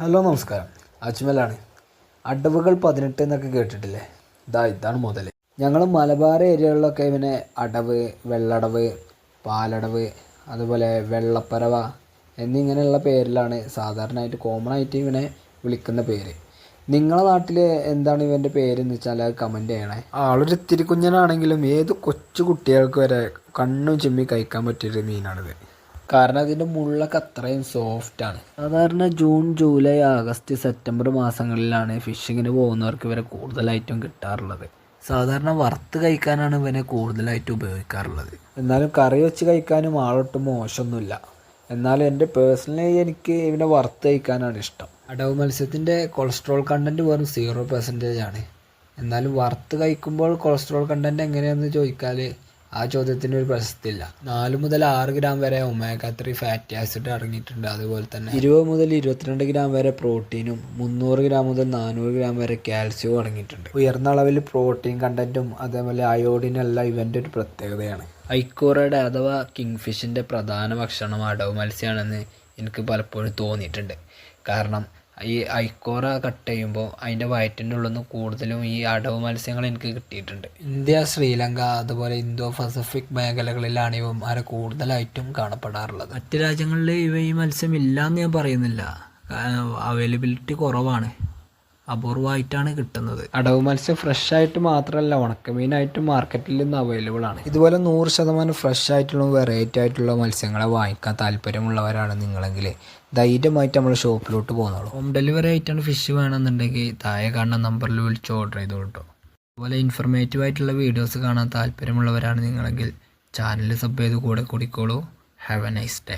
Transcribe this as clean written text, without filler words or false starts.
Hello നമസ്കാരം. അജ്മലാണ്. അടവുകൾ 18 എന്നൊക്കെ കേട്ടിട്ടില്ലേ? ഇതാണ് മുതൽ. ഞങ്ങൾ മലബാർ ഏരിയകളിലൊക്കെ ഇവനെ അടവ്, വെള്ളടവ്, പാലടവ്, അതുപോലെ വെള്ളപ്പരവ എന്നിങ്ങനെയുള്ള പേരിലാണ് സാധാരണയായിട്ട് കോമൺ ആയിട്ട് ഇവനെ വിളിക്കുന്ന പേര്. നിങ്ങളെ നാട്ടിൽ എന്താണ് ഇവൻ്റെ പേരെന്ന് വെച്ചാൽ അത് കമൻറ്റ് ചെയ്യണേ. ആളൊരു ഇത്തിരി കുഞ്ഞനാണെങ്കിലും ഏത് കൊച്ചു കുട്ടികൾക്ക് വരെ കണ്ണും ചിമ്മി കഴിക്കാൻ പറ്റിയൊരു മീനാണിത്. കാരണം അതിൻ്റെ മുള്ളൊക്കെ അത്രയും സോഫ്റ്റാണ്. സാധാരണ ജൂൺ, ജൂലൈ, ആഗസ്റ്റ്, സെപ്റ്റംബർ മാസങ്ങളിലാണ് ഫിഷിങ്ങിന് പോകുന്നവർക്ക് ഇവരെ കൂടുതലായിട്ടും കിട്ടാറുള്ളത്. സാധാരണ വറുത്ത് കഴിക്കാനാണ് ഇവനെ കൂടുതലായിട്ട് ഉപയോഗിക്കാറുള്ളത്. എന്നാലും കറി വെച്ച് കഴിക്കാനും ആളൊട്ടും മോശമൊന്നുമില്ല. എന്നാലും എൻ്റെ പേഴ്സണലി എനിക്ക് ഇവനെ വറുത്ത് കഴിക്കാനാണ് ഇഷ്ടം. അടവ് മത്സ്യത്തിൻ്റെ കൊളസ്ട്രോൾ കണ്ടൻറ്റ് വെറും 0% ആണ്. എന്നാലും വറുത്ത് കഴിക്കുമ്പോൾ കൊളസ്ട്രോൾ കണ്ടൻറ്റ് എങ്ങനെയാണെന്ന് ചോദിച്ചാൽ ആ ചോദ്യത്തിന് ഒരു പ്രസക്തിയില്ല. 4 മുതൽ 6 ഗ്രാം വരെ ഒമേഗ 3 ഫാറ്റി ആസിഡ് അടങ്ങിയിട്ടുണ്ട്. അതുപോലെ തന്നെ 20 മുതൽ 22 ഗ്രാം വരെ പ്രോട്ടീനും 300 ഗ്രാം മുതൽ 400 ഗ്രാം വരെ കാൽസ്യവും അടങ്ങിയിട്ടുണ്ട്. ഉയർന്ന അളവിൽ പ്രോട്ടീൻ കണ്ടൻറ്റും അതേപോലെ അയോഡിനെല്ലാം ഇവൻ്റെ ഒരു പ്രത്യേകതയാണ്. ഐക്കോറയുടെ അഥവാ കിങ് ഫിഷിൻ്റെ പ്രധാന ഭക്ഷണം അടവ് മത്സ്യമാണെന്ന് എനിക്ക് പലപ്പോഴും തോന്നിയിട്ടുണ്ട്. കാരണം ഈ ഐക്കോറ കട്ട് ചെയ്യുമ്പോൾ അതിൻ്റെ വയറ്റിൻ്റെ ഉള്ളിൽ നിന്ന് കൂടുതലും ഈ അടവ് മത്സ്യങ്ങൾ എനിക്ക് കിട്ടിയിട്ടുണ്ട്. ഇന്ത്യ, ശ്രീലങ്ക, അതുപോലെ ഇന്തോ പസഫിക് മേഖലകളിലാണ് ഇവന്മാരെ കൂടുതലായിട്ടും കാണപ്പെടാറുള്ളത്. മറ്റ് രാജ്യങ്ങളിൽ ഈ മത്സ്യം ഇല്ലയെന്ന് ഞാൻ പറയുന്നില്ല. അവൈലബിലിറ്റി കുറവാണ്, അപൂർവമായിട്ടാണ് കിട്ടുന്നത്. അടവ് മത്സ്യം ഫ്രഷ് ആയിട്ട് മാത്രമല്ല ഉണക്കമീനായിട്ടും മാർക്കറ്റിൽ നിന്ന് അവൈലബിൾ ആണ്. ഇതുപോലെ 100% ഫ്രഷ് ആയിട്ടുള്ള വെറൈറ്റി ആയിട്ടുള്ള മത്സ്യങ്ങളെ വാങ്ങിക്കാൻ താല്പര്യമുള്ളവരാണ് നിങ്ങളെങ്കിൽ ധൈര്യമായിട്ട് നമ്മൾ ഷോപ്പിലോട്ട് പോകുന്നുള്ളൂ. ഹോം ഡെലിവറി ആയിട്ടാണ് ഫിഷ് വേണമെന്നുണ്ടെങ്കിൽ താഴെ കാണുന്ന നമ്പറിൽ വിളിച്ച് ഓർഡർ ചെയ്ത് കിട്ടും. അതുപോലെ ഇൻഫർമേറ്റീവ് ആയിട്ടുള്ള വീഡിയോസ് കാണാൻ താല്പര്യമുള്ളവരാണ് നിങ്ങളെങ്കിൽ ചാനൽ സബ് ചെയ്ത് കൂടെ കൂടിക്കോളൂ. Have a nice day.